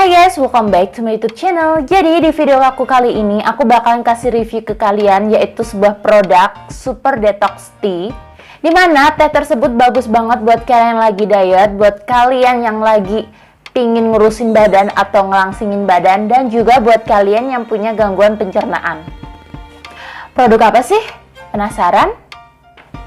Hai guys, welcome back to my YouTube channel. Jadi di video aku kali ini aku bakalan kasih review ke kalian, yaitu sebuah produk Super Detox Tea, dimana teh tersebut bagus banget buat kalian yang lagi diet, buat kalian yang lagi pingin ngurusin badan atau ngelangsingin badan, dan juga buat kalian yang punya gangguan pencernaan. Produk apa sih? Penasaran?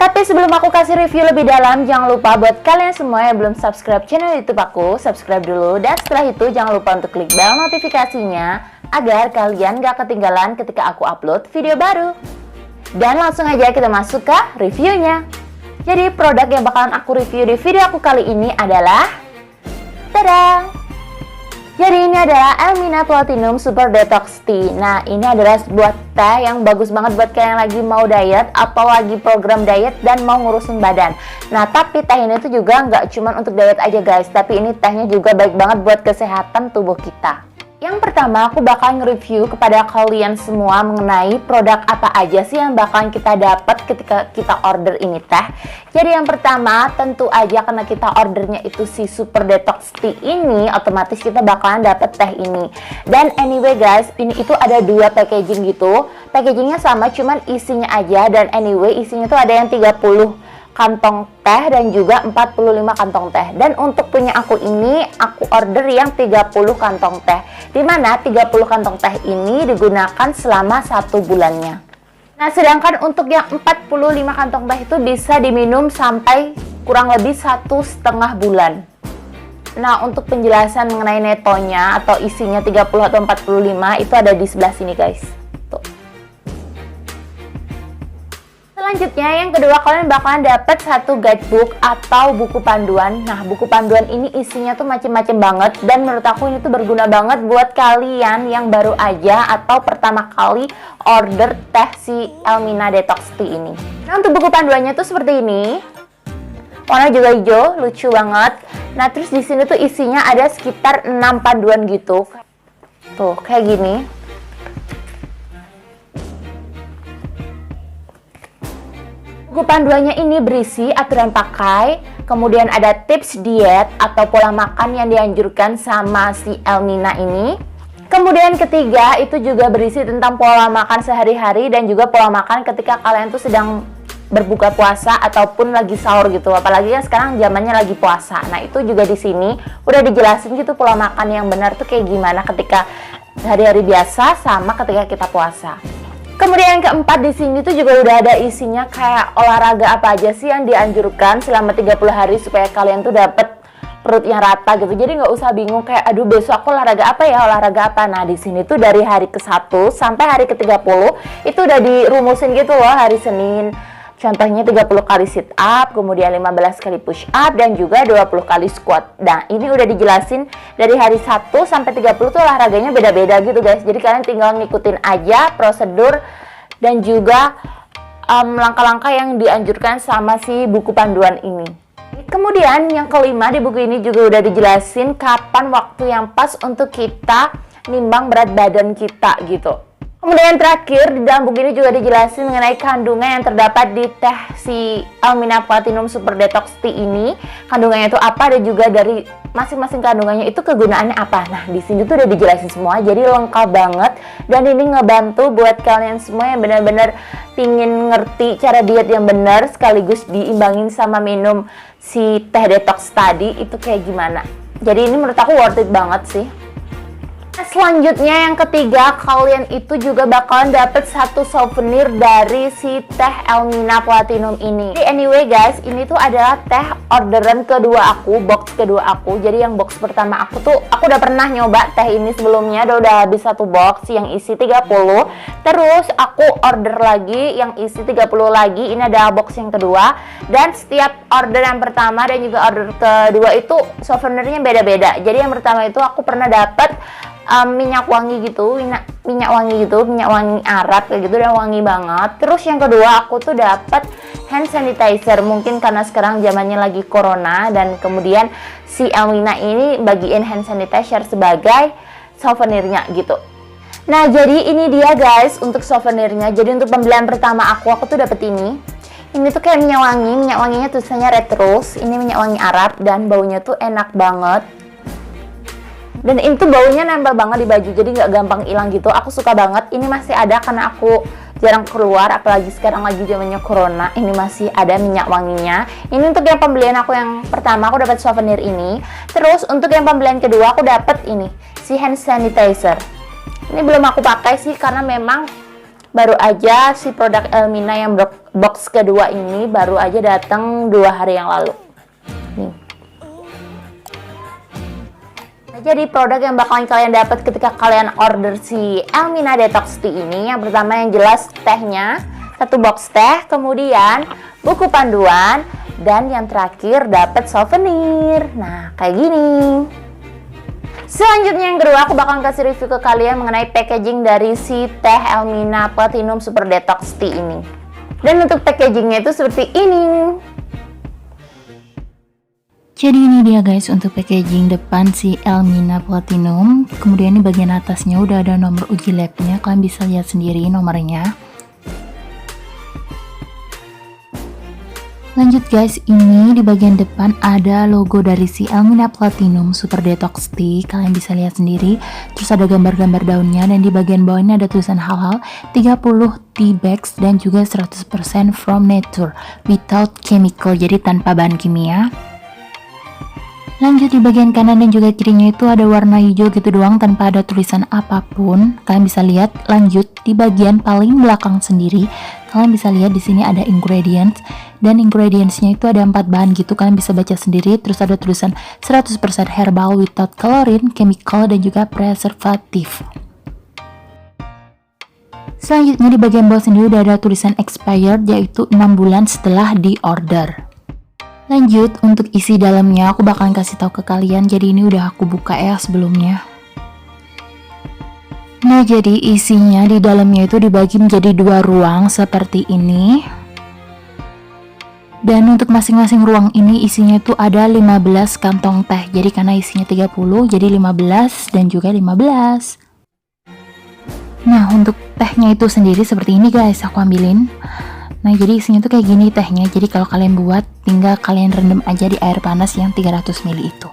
Tapi sebelum aku kasih review lebih dalam, jangan lupa buat kalian semua yang belum subscribe channel YouTube aku, subscribe dulu. Dan setelah itu jangan lupa untuk klik bel notifikasinya, agar kalian gak ketinggalan ketika aku upload video baru. Dan langsung aja kita masuk ke reviewnya. Jadi produk yang bakalan aku review di video aku kali ini adalah, tada! Jadi ini adalah Elmina Platinum Super Detox Tea. Nah, ini adalah sebuah teh yang bagus banget buat kalian yang lagi mau diet atau lagi program diet dan mau ngurusin badan. Nah, tapi teh ini tuh juga nggak cuma untuk diet aja guys, tapi ini tehnya juga baik banget buat kesehatan tubuh kita. Yang pertama, aku bakal nge-review kepada kalian semua mengenai produk apa aja sih yang bakalan kita dapat ketika kita order ini teh. Jadi yang pertama, tentu aja karena kita ordernya itu si Super Detox Tea ini, otomatis kita bakalan dapat teh ini. Dan anyway guys, ini itu ada dua packaging gitu. Packagingnya sama, cuman isinya aja. Dan anyway, isinya tuh ada yang 30 kantong teh dan juga 45 kantong teh. Dan untuk punya aku ini, aku order yang 30 kantong teh, dimana 30 kantong teh ini digunakan selama 1 bulannya. Nah, sedangkan untuk yang 45 kantong teh itu bisa diminum sampai kurang lebih 1,5 bulan. Nah, untuk penjelasan mengenai netonya atau isinya 30 atau 45 itu ada di sebelah sini guys. Selanjutnya, yang kedua, kalian bakalan dapat satu guidebook atau buku panduan. Nah, buku panduan ini isinya tuh macem-macem banget, dan menurut aku ini tuh berguna banget buat kalian yang baru aja atau pertama kali order teh si Elmina Detox Tea ini. Nah, untuk buku panduannya tuh seperti ini. Warna juga hijau, lucu banget. Nah, terus di sini tuh isinya ada sekitar 6 panduan gitu. Tuh, kayak gini. Buku panduannya ini berisi aturan pakai, kemudian ada tips diet atau pola makan yang dianjurkan sama si Elmina ini. Kemudian ketiga, itu juga berisi tentang pola makan sehari-hari dan juga pola makan ketika kalian tuh sedang berbuka puasa ataupun lagi sahur gitu. Apalagi kan sekarang zamannya lagi puasa. Nah, itu juga di sini udah dijelasin gitu pola makan yang benar tuh kayak gimana ketika hari-hari biasa sama ketika kita puasa. Kemudian yang keempat, di sini tuh juga udah ada isinya kayak olahraga apa aja sih yang dianjurkan selama 30 hari supaya kalian tuh dapet perut yang rata gitu. Jadi nggak usah bingung kayak aduh besok aku olahraga apa ya, olahraga apa. Nah, di sini tuh dari hari ke-1 sampai hari ke-30 itu udah dirumusin gitu loh. Hari Senin contohnya 30 kali sit up, kemudian 15 kali push up, dan juga 20 kali squat. Nah, ini udah dijelasin dari hari 1 sampai 30 tuh olahraganya beda-beda gitu guys. Jadi kalian tinggal ngikutin aja prosedur dan juga langkah-langkah yang dianjurkan sama si buku panduan ini. Kemudian yang kelima, di buku ini juga udah dijelasin kapan waktu yang pas untuk kita nimbang berat badan kita gitu. Kemudian terakhir, di dalam buku ini juga dijelasin mengenai kandungan yang terdapat di teh si Elmina Platinum Super Detox Tea ini. Kandungannya itu apa, dan juga dari masing-masing kandungannya itu kegunaannya apa. Nah, di sini tuh udah dijelasin semua, jadi lengkap banget. Dan ini ngebantu buat kalian semua yang benar-benar pingin ngerti cara diet yang benar, sekaligus diimbangin sama minum si teh detox tadi, itu kayak gimana. Jadi ini menurut aku worth it banget sih. Selanjutnya yang ketiga, kalian itu juga bakalan dapet satu souvenir dari si teh Elmina Platinum ini. Jadi anyway guys, ini tuh adalah teh orderan kedua aku, box kedua aku. Jadi yang box pertama aku udah pernah nyoba teh ini sebelumnya, udah habis satu box yang isi 30. Terus aku order lagi yang isi 30 lagi. Ini adalah box yang kedua. Dan setiap order yang pertama dan juga order kedua itu souvenirnya beda-beda. Jadi yang pertama itu aku pernah dapet minyak wangi gitu, minyak wangi Arab kayak gitu, dan wangi banget. Terus yang kedua aku tuh dapat hand sanitizer, mungkin karena sekarang zamannya lagi corona, dan kemudian si Elmina ini bagiin hand sanitizer sebagai souvenirnya gitu. Nah, jadi ini dia guys untuk souvenirnya. Jadi untuk pembelian pertama aku tuh dapet ini. Ini tuh kayak minyak wanginya tulisannya Red Rose. Ini minyak wangi Arab dan baunya tuh enak banget. Dan itu baunya nempel banget di baju, jadi nggak gampang hilang gitu. Aku suka banget. Ini masih ada karena aku jarang keluar, apalagi sekarang lagi zamannya corona. Ini masih ada minyak wanginya. Ini untuk yang pembelian aku yang pertama, aku dapat souvenir ini. Terus untuk yang pembelian kedua aku dapat ini, si hand sanitizer. Ini belum aku pakai sih karena memang baru aja si produk Elmina yang box kedua ini baru aja datang 2 hari yang lalu. Nih. Jadi produk yang bakalan kalian dapat ketika kalian order si Elmina Detox Tea ini, yang pertama yang jelas tehnya, 1 box teh, kemudian buku panduan, dan yang terakhir dapat souvenir. Nah, kayak gini. Selanjutnya yang kedua, aku bakalan kasih review ke kalian mengenai packaging dari si teh Elmina Platinum Super Detox Tea ini. Dan untuk packagingnya itu seperti ini. Jadi ini dia guys untuk packaging depan si Elmina Platinum. Kemudian ini bagian atasnya udah ada nomor uji labnya, kalian bisa lihat sendiri nomornya. Lanjut guys, ini di bagian depan ada logo dari si Elmina Platinum Super Detox Tea, kalian bisa lihat sendiri. Terus ada gambar-gambar daunnya, dan di bagian bawah ini ada tulisan halal, 30 tea bags, dan juga 100% from nature without chemical, jadi tanpa bahan kimia. Lanjut di bagian kanan dan juga kirinya itu ada warna hijau gitu doang tanpa ada tulisan apapun. Kalian bisa lihat. Lanjut di bagian paling belakang sendiri, kalian bisa lihat di sini ada ingredients, dan ingredientsnya itu ada 4 bahan gitu. Kalian bisa baca sendiri. Terus ada tulisan 100% herbal without chlorine, chemical, dan juga preservatif. Selanjutnya di bagian bawah sendiri udah ada tulisan expired, yaitu 6 bulan setelah di order. Lanjut untuk isi dalamnya aku bakalan kasih tahu ke kalian. Jadi ini udah aku buka ya sebelumnya. Nah, jadi isinya di dalamnya itu dibagi menjadi 2 ruang seperti ini. Dan untuk masing-masing ruang ini isinya itu ada 15 kantong teh. Jadi karena isinya 30 jadi 15 dan juga 15. Nah, untuk tehnya itu sendiri seperti ini guys, aku ambilin. Nah, jadi isinya tuh kayak gini tehnya. Jadi kalau kalian buat, tinggal kalian rendam aja di air panas yang 300 ml itu.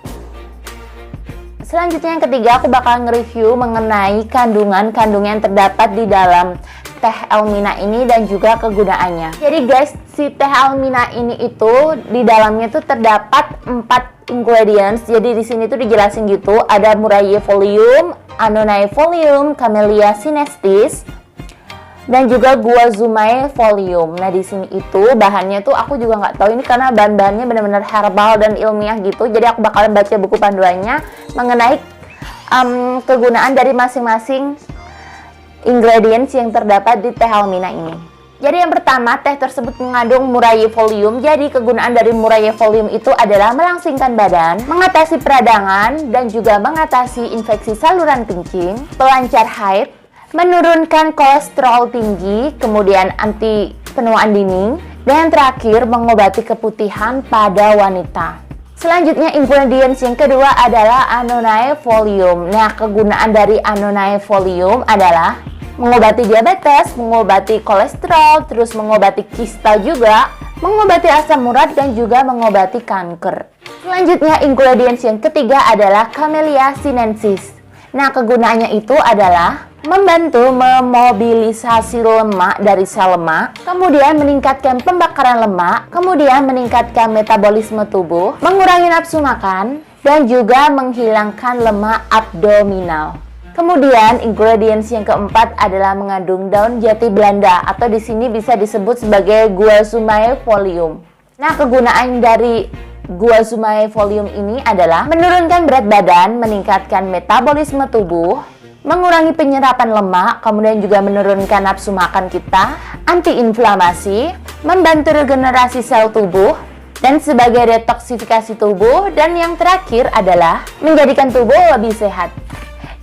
Selanjutnya yang ketiga, aku bakal nge-review mengenai kandungan-kandungan yang terdapat di dalam teh Elmina ini dan juga kegunaannya. Jadi guys, si teh Elmina ini itu di dalamnya tuh terdapat 4 ingredients. Jadi di sini tuh dijelasin gitu, ada Muraille Folium, Annonay Folium, Camellia Sinensis, dan juga Guazumae Folium. Nah, di sini itu bahannya tuh aku juga nggak tahu ini karena bahan-bahannya benar-benar herbal dan ilmiah gitu. Jadi aku bakalan baca buku panduannya mengenai kegunaan dari masing-masing ingredients yang terdapat di teh Elmina ini. Jadi yang pertama, teh tersebut mengandung Muraille Folium. Jadi kegunaan dari Muraille Folium itu adalah melangsingkan badan, mengatasi peradangan, dan juga mengatasi infeksi saluran kencing, pelancar haid, menurunkan kolesterol tinggi, kemudian anti penuaan dini, dan yang terakhir mengobati keputihan pada wanita. Selanjutnya ingredients yang kedua adalah Annonay Folium. Nah, kegunaan dari Annonay Folium adalah mengobati diabetes, mengobati kolesterol, terus mengobati kista juga, mengobati asam urat, dan juga mengobati kanker. Selanjutnya ingredients yang ketiga adalah Camellia Sinensis. Nah, kegunaannya itu adalah membantu memobilisasi lemak dari sel lemak, kemudian meningkatkan pembakaran lemak, kemudian meningkatkan metabolisme tubuh, mengurangi nafsu makan, dan juga menghilangkan lemak abdominal. Kemudian ingredients yang keempat adalah mengandung daun jati Belanda atau di sini bisa disebut sebagai Guazumae Folium. Nah, kegunaan dari Guazumae Folium ini adalah menurunkan berat badan, meningkatkan metabolisme tubuh, mengurangi penyerapan lemak, kemudian juga menurunkan nafsu makan kita, antiinflamasi, membantu regenerasi sel tubuh, dan sebagai detoksifikasi tubuh, dan yang terakhir adalah menjadikan tubuh lebih sehat.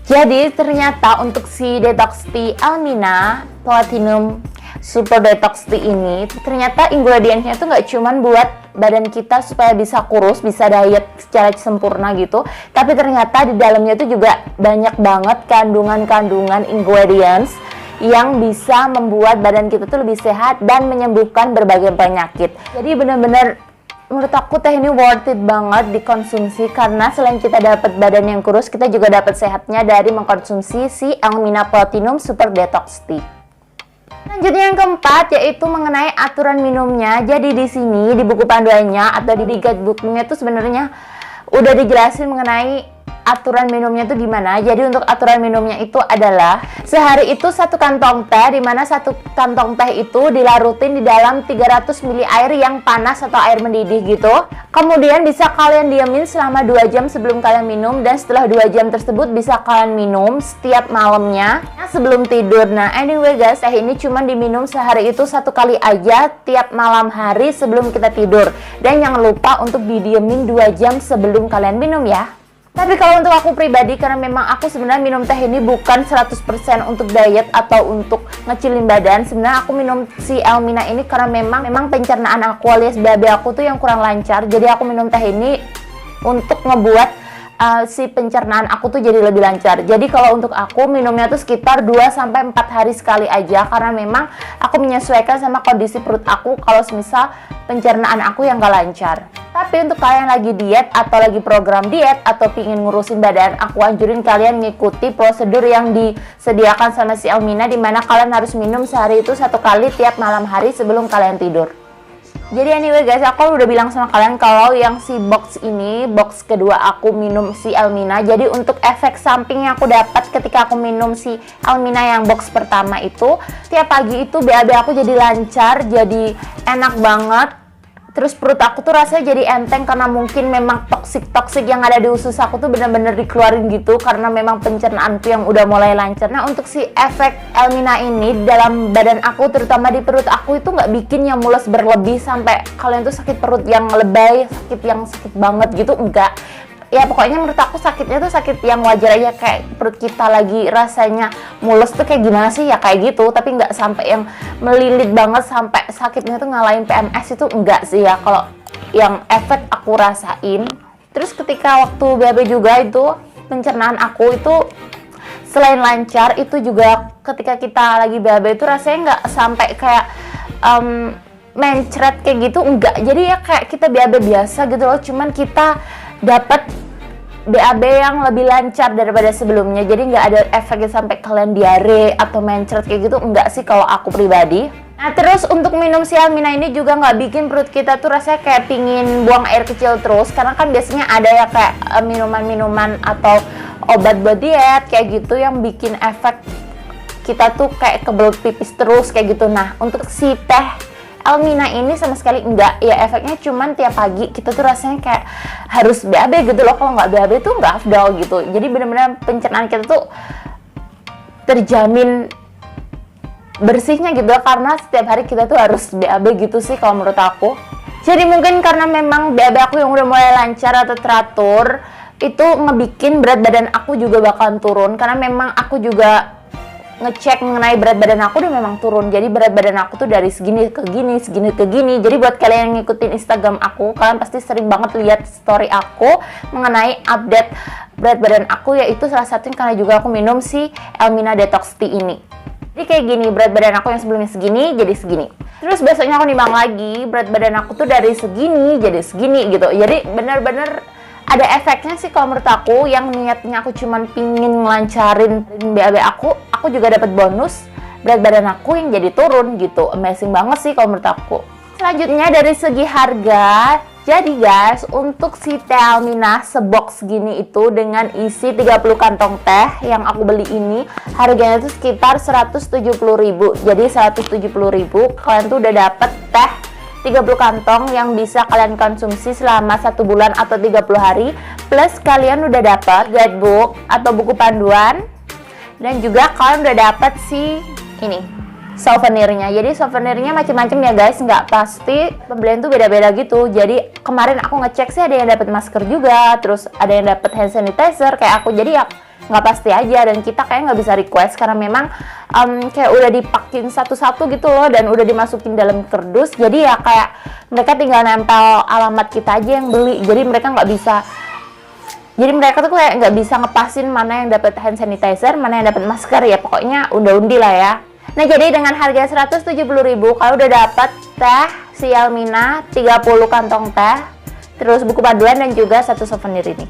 Jadi ternyata untuk si Detox Tea Elmina Platinum Super Detox Tea ini ternyata ingredientsnya tuh nggak cuman buat badan kita supaya bisa kurus, bisa diet secara sempurna gitu, tapi ternyata di dalamnya tuh juga banyak banget kandungan-kandungan ingredients yang bisa membuat badan kita tuh lebih sehat dan menyembuhkan berbagai penyakit. Jadi benar-benar menurut aku teh ini worth it banget dikonsumsi karena selain kita dapat badan yang kurus, kita juga dapat sehatnya dari mengkonsumsi si Elmina Platinum Super Detox Tea. Selanjutnya yang keempat yaitu mengenai aturan minumnya. Jadi di sini di buku panduannya atau di guidebooknya tuh sebenarnya udah dijelasin mengenai aturan minumnya itu gimana. Jadi untuk aturan minumnya itu adalah sehari itu 1 kantong teh, dimana 1 kantong teh itu dilarutin di dalam 300 ml air yang panas atau air mendidih gitu. Kemudian bisa kalian diamin selama 2 jam sebelum kalian minum, dan setelah 2 jam tersebut bisa kalian minum setiap malamnya sebelum tidur. Nah anyway guys, teh ini cuma diminum sehari itu 1 kali aja tiap malam hari sebelum kita tidur, dan jangan lupa untuk didiemin 2 jam sebelum kalian minum ya. Tapi kalau untuk aku pribadi, karena memang aku sebenarnya minum teh ini bukan 100% untuk diet atau untuk ngecilin badan. Sebenarnya aku minum si Elmina ini karena memang pencernaan aku alias BAB aku tuh yang kurang lancar. Jadi aku minum teh ini untuk ngebuat si pencernaan aku tuh jadi lebih lancar. Jadi kalau untuk aku minumnya tuh sekitar 2-4 hari sekali aja, karena memang aku menyesuaikan sama kondisi perut aku kalau semisal pencernaan aku yang gak lancar. Tapi untuk kalian lagi diet atau lagi program diet atau pingin ngurusin badan, aku anjurin kalian ngikuti prosedur yang disediakan sama si Elmina, dimana kalian harus minum sehari itu 1 kali tiap malam hari sebelum kalian tidur. Jadi anyway guys, aku udah bilang sama kalian kalau yang si box ini, box kedua aku minum si Elmina. Jadi untuk efek samping yang aku dapat ketika aku minum si Elmina yang box pertama itu, tiap pagi itu BAB aku jadi lancar, jadi enak banget. Terus perut aku tuh rasanya jadi enteng karena mungkin memang toksik yang ada di usus aku tuh bener-bener dikeluarin gitu karena memang pencernaanku yang udah mulai lancar. Nah untuk si efek Elmina ini dalam badan aku, terutama di perut aku, itu nggak bikin yang mules berlebih sampai kalian tuh sakit perut yang lebay, sakit banget gitu, enggak. Ya pokoknya menurut aku sakitnya tuh sakit yang wajar aja, kayak perut kita lagi rasanya mules tuh kayak gimana sih ya, kayak gitu. Tapi nggak sampai yang melilit banget sampai sakitnya tuh ngalahin PMS, itu enggak sih ya kalau yang efek aku rasain. Terus ketika waktu BAB juga itu pencernaan aku itu selain lancar, itu juga ketika kita lagi BAB itu rasanya nggak sampai kayak mencret kayak gitu, enggak. Jadi ya kayak kita BAB biasa gitu loh, cuman kita dapat BAB yang lebih lancar daripada sebelumnya. Jadi nggak ada efeknya sampai kalian diare atau mencret kayak gitu, enggak sih kalau aku pribadi. Nah terus untuk minum si Elmina ini juga nggak bikin perut kita tuh rasanya kayak pingin buang air kecil terus, karena kan biasanya ada ya kayak minuman-minuman atau obat buat diet kayak gitu yang bikin efek kita tuh kayak kebelet pipis terus kayak gitu. Nah untuk si teh Elmina ini sama sekali enggak, ya efeknya cuman tiap pagi kita tuh rasanya kayak harus BAB gitu loh. Kalau nggak BAB tuh nggak afdol gitu. Jadi benar-benar pencernaan kita tuh terjamin bersihnya gitu loh, karena setiap hari kita tuh harus BAB gitu sih kalau menurut aku. Jadi mungkin karena memang BAB aku yang udah mulai lancar atau teratur, itu ngebikin berat badan aku juga bakalan turun, karena memang aku juga ngecek mengenai berat badan aku udah memang turun. Jadi berat badan aku tuh dari segini ke gini, segini ke gini. Jadi buat kalian yang ngikutin Instagram aku, kalian pasti sering banget lihat story aku mengenai update berat badan aku, yaitu salah satunya karena juga aku minum si Elmina Detox Tea ini. Jadi kayak gini, berat badan aku yang sebelumnya segini jadi segini. Terus besoknya aku nimbang lagi, berat badan aku tuh dari segini jadi segini gitu. Jadi bener-bener ada efeknya sih kalau menurut aku. Yang niatnya aku cuman pingin ngelancarin BAB aku juga dapat bonus berat badan aku yang jadi turun gitu. Amazing banget sih kalau menurut aku. Selanjutnya dari segi harga, jadi guys untuk si teh Elmina sebox gini itu dengan isi 30 kantong teh yang aku beli ini, harganya itu sekitar 170.000. Jadi 170.000 kalian tuh udah dapet teh 30 kantong yang bisa kalian konsumsi selama 1 bulan atau 30 hari. Plus kalian udah dapat guidebook atau buku panduan, dan juga kalian udah dapat si ini souvenirnya. Jadi souvenirnya macam-macam ya guys, nggak pasti, pembelian tuh beda-beda gitu. Jadi kemarin aku ngecek sih ada yang dapat masker juga, terus ada yang dapat hand sanitizer kayak aku. Jadi ya nggak pasti aja, dan kita kayak nggak bisa request karena memang kayak udah dipakin satu-satu gitu loh, dan udah dimasukin dalam kardus. Jadi ya kayak mereka tinggal nempel alamat kita aja yang beli. Jadi mereka nggak bisa, jadi mereka tuh kayak nggak bisa ngepasin mana yang dapat hand sanitizer, mana yang dapat masker. Ya pokoknya udah undi lah ya. Nah, jadi dengan harga 170.000 kalau udah dapat teh si Elmina 30 kantong teh, terus buku paduan dan juga satu souvenir ini.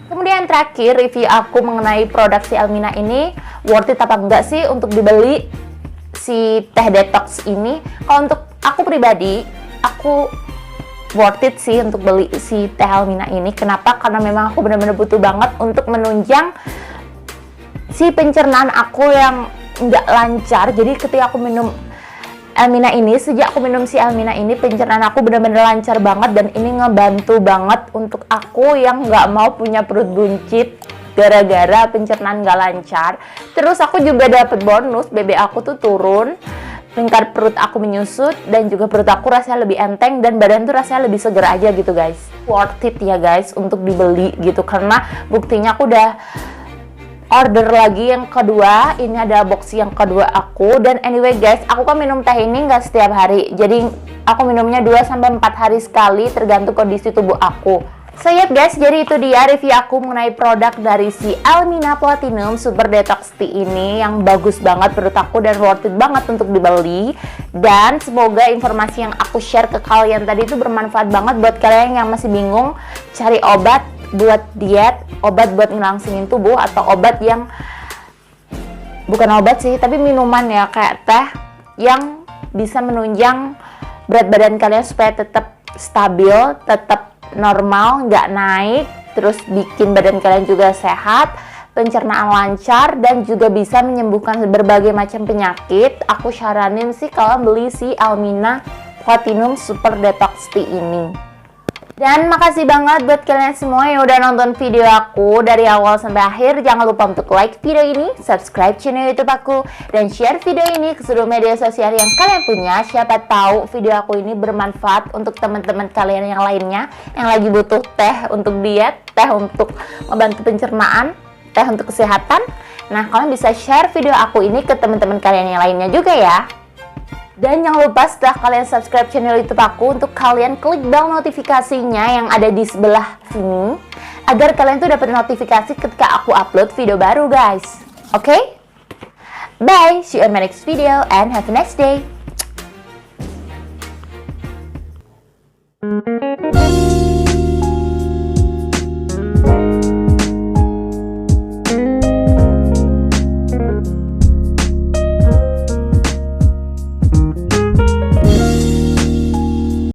Kemudian terakhir review aku mengenai produk si Elmina ini, worth it apa enggak sih untuk dibeli si teh detox ini. Kalau untuk aku pribadi, aku worth it sih untuk beli si teh Elmina ini. Kenapa? Karena memang aku benar-benar butuh banget untuk menunjang si pencernaan aku yang nggak lancar. Jadi ketika aku minum Elmina ini, sejak aku minum si Elmina ini, pencernaan aku benar-benar lancar banget. Dan ini ngebantu banget untuk aku yang nggak mau punya perut buncit gara-gara pencernaan nggak lancar. Terus aku juga dapet bonus, BB aku tuh turun, lingkar perut aku menyusut, dan juga perut aku rasanya lebih enteng dan badan tuh rasanya lebih seger aja gitu guys. Worth it ya guys untuk dibeli gitu, karena buktinya aku udah order lagi yang kedua. Ini adalah box yang kedua aku. Dan anyway guys, aku kan minum teh ini nggak setiap hari, jadi aku minumnya 2-4 hari sekali tergantung kondisi tubuh aku. So yep guys, jadi itu dia review aku mengenai produk dari si Elmina Platinum Super Detox Tea ini, yang bagus banget menurut aku dan worth it banget untuk dibeli. Dan semoga informasi yang aku share ke kalian tadi itu bermanfaat banget buat kalian yang masih bingung cari obat buat diet, obat buat ngelangsingin tubuh, atau obat yang bukan obat sih, tapi minuman ya, kayak teh yang bisa menunjang berat badan kalian supaya tetap stabil, tetap normal, nggak naik, terus bikin badan kalian juga sehat, pencernaan lancar, dan juga bisa menyembuhkan berbagai macam penyakit. Aku saranin sih kalian beli si Elmina Platinum Super Detox Tea ini. Dan makasih banget buat kalian semua yang udah nonton video aku dari awal sampai akhir. Jangan lupa untuk like video ini, subscribe channel YouTube aku, dan share video ini ke seluruh media sosial yang kalian punya. Siapa tahu video aku ini bermanfaat untuk teman-teman kalian yang lainnya yang lagi butuh teh untuk diet, teh untuk membantu pencernaan, teh untuk kesehatan. Nah, kalian bisa share video aku ini ke teman-teman kalian yang lainnya juga ya. Dan jangan lupa setelah kalian subscribe channel YouTube aku, untuk kalian klik bell notifikasinya yang ada di sebelah sini, agar kalian tuh dapat notifikasi ketika aku upload video baru guys. Oke? Bye, see you on my next video and have a nice day.